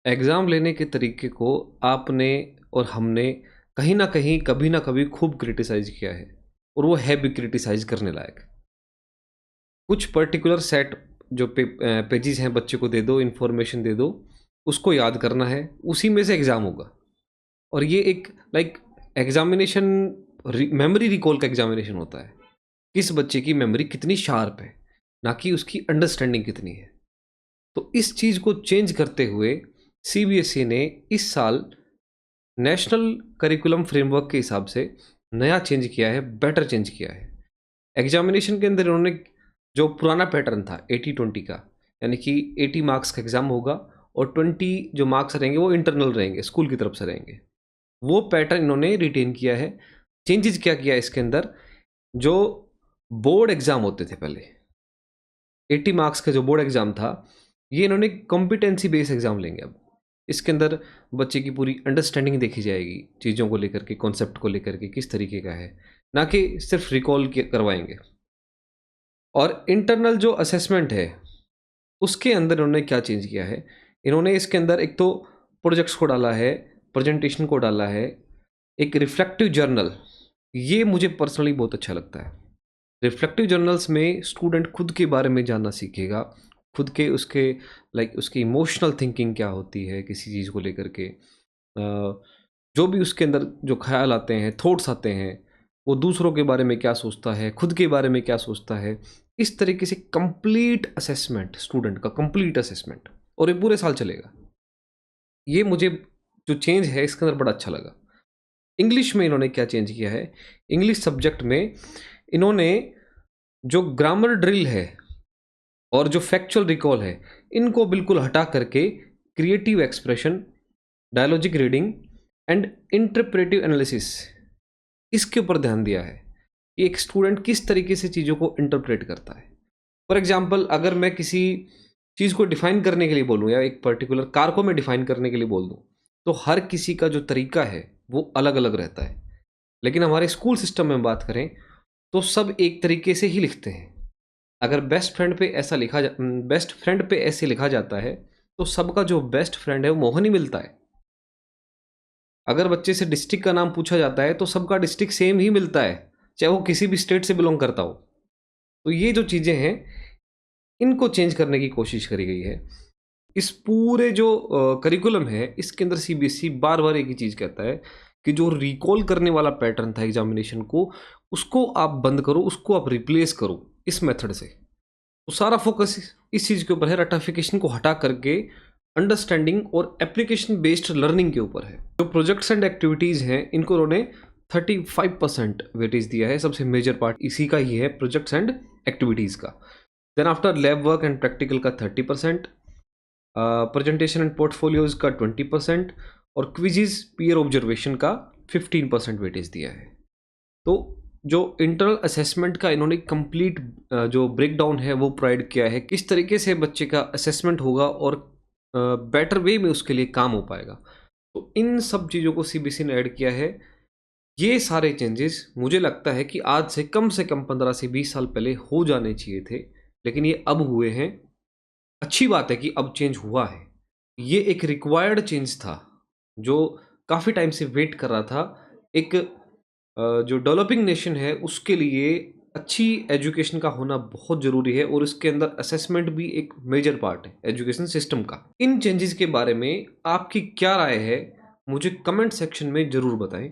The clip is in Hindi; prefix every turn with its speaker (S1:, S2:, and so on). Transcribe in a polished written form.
S1: एग्ज़ाम लेने के तरीके को आपने और हमने कहीं न कहीं, कभी न कभी खूब क्रिटिसाइज़ किया है और वो है भी क्रिटिसाइज़ करने लायक। कुछ पर्टिकुलर सेट जो पेजेज़ हैं बच्चे को दे दो, इन्फॉर्मेशन दे दो, उसको याद करना है, उसी में से एग्ज़ाम होगा। और ये एक लाइक एग्ज़ामिनेशन मेमोरी रिकॉल का एग्ज़ामिनेशन होता है। किस बच्चे की मेमोरी कितनी शार्प है, ना कि उसकी अंडरस्टैंडिंग कितनी है। तो इस चीज़ को चेंज करते हुए सीबीएसई ने इस साल नेशनल करिकुलम फ्रेमवर्क के हिसाब से नया चेंज किया है, बेटर चेंज किया है। एग्जामिनेशन के अंदर इन्होंने जो पुराना पैटर्न था 80-20 का, यानी कि 80 मार्क्स का एग्ज़ाम होगा और 20 जो मार्क्स रहेंगे वो इंटरनल रहेंगे, स्कूल की तरफ से रहेंगे। वो पैटर्न इन्होंने रिटेन किया है। चेंजेस क्या किया है इसके अंदर, जो बोर्ड एग्ज़ाम होते थे पहले, 80 मार्क्स का जो बोर्ड एग्ज़ाम था, ये इन्होंने कॉम्पिटेंसी बेस्ड एग्ज़ाम लेंगे अब। इसके अंदर बच्चे की पूरी अंडरस्टैंडिंग देखी जाएगी, चीज़ों को लेकर के, कॉन्सेप्ट को लेकर के किस तरीके का है, ना कि सिर्फ रिकॉल करवाएंगे। और इंटरनल जो असेसमेंट है, उसके अंदर इन्होंने क्या चेंज किया है, इन्होंने इसके अंदर एक तो प्रोजेक्ट्स को डाला है, प्रेजेंटेशन को डाला है, एक रिफ्लेक्टिव जर्नल, ये मुझे पर्सनली बहुत अच्छा लगता है। रिफ्लेक्टिव जर्नल्स में स्टूडेंट खुद के बारे में जानना सीखेगा, खुद के उसके उसकी इमोशनल थिंकिंग क्या होती है किसी चीज़ को लेकर के, जो भी उसके अंदर जो ख़्याल आते हैं, थॉट्स आते हैं, वो दूसरों के बारे में क्या सोचता है, खुद के बारे में क्या सोचता है, इस तरीके से कंप्लीट असेसमेंट, स्टूडेंट का कंप्लीट असेसमेंट, और ये पूरे साल चलेगा। ये मुझे जो चेंज है इसके अंदर बड़ा अच्छा लगा। इंग्लिश में इन्होंने क्या चेंज किया है, इंग्लिश सब्जेक्ट में इन्होंने जो ग्रामर ड्रिल है और जो फैक्चुअल रिकॉल है, इनको बिल्कुल हटा करके creative expression, dialogic reading and interpretive analysis, इसके ऊपर ध्यान दिया है कि एक स्टूडेंट किस तरीके से चीज़ों को इंटरप्रेट करता है। फॉर एग्जाम्पल, अगर मैं किसी चीज़ को डिफाइन करने के लिए बोलूँ या एक पर्टिकुलर कार को मैं डिफाइन करने के लिए बोल दूँ, तो हर किसी का जो तरीका है वो अलग अलग रहता है। लेकिन हमारे स्कूल सिस्टम में बात करें तो सब एक तरीके से ही लिखते हैं। अगर बेस्ट फ्रेंड पे ऐसे लिखा जाता है, तो सबका जो बेस्ट फ्रेंड है वो मोहन ही मिलता है। अगर बच्चे से डिस्ट्रिक्ट का नाम पूछा जाता है तो सबका डिस्ट्रिक्ट सेम ही मिलता है, चाहे वो किसी भी स्टेट से बिलोंग करता हो। तो ये जो चीज़ें हैं, इनको चेंज करने की कोशिश करी गई है। इस पूरे जो करिकुलम है, इसके अंदर सीबीएसई बार-बार एक ही चीज़ कहता है कि जो रिकॉल करने वाला पैटर्न था एग्ज़ामिनेशन को, उसको आप बंद करो, उसको आप रिप्लेस करो इस मेथड से। तो सारा फोकस इस चीज़ के ऊपर है, रट्टाफिकेशन को हटा करके अंडरस्टैंडिंग और एप्लीकेशन बेस्ड लर्निंग के ऊपर है। जो प्रोजेक्ट्स एंड एक्टिविटीज़ हैं, इनको उन्होंने 35% वेटेज दिया है। सबसे मेजर पार्ट इसी का ही है, प्रोजेक्ट्स एंड एक्टिविटीज़ का। Then after lab work and practical का 30%, प्रेजेंटेशन एंड पोर्टफोलियोज़ का 20% और क्विज़िज़ पीयर ऑब्जर्वेशन का 15% वेटेज दिया है। तो जो इंटरनल असेसमेंट का इन्होंने कंप्लीट जो ब्रेकडाउन है वो प्रोवाइड किया है, किस तरीके से बच्चे का असेसमेंट होगा और बेटर वे में उसके लिए काम हो पाएगा। तो इन सब चीज़ों को सीबीएसई ने ऐड किया है। ये सारे चेंजेस मुझे लगता है कि आज से कम 15 से 20 साल पहले हो जाने चाहिए थे, लेकिन ये अब हुए हैं। अच्छी बात है कि अब चेंज हुआ है। ये एक रिक्वायर्ड चेंज था, जो काफ़ी टाइम से वेट कर रहा था। एक जो डेवलपिंग नेशन है उसके लिए अच्छी एजुकेशन का होना बहुत ज़रूरी है, और इसके अंदर असेसमेंट भी एक मेजर पार्ट है एजुकेशन सिस्टम का। इन चेंजेस के बारे में आपकी क्या राय है, मुझे कमेंट सेक्शन में ज़रूर बताएं।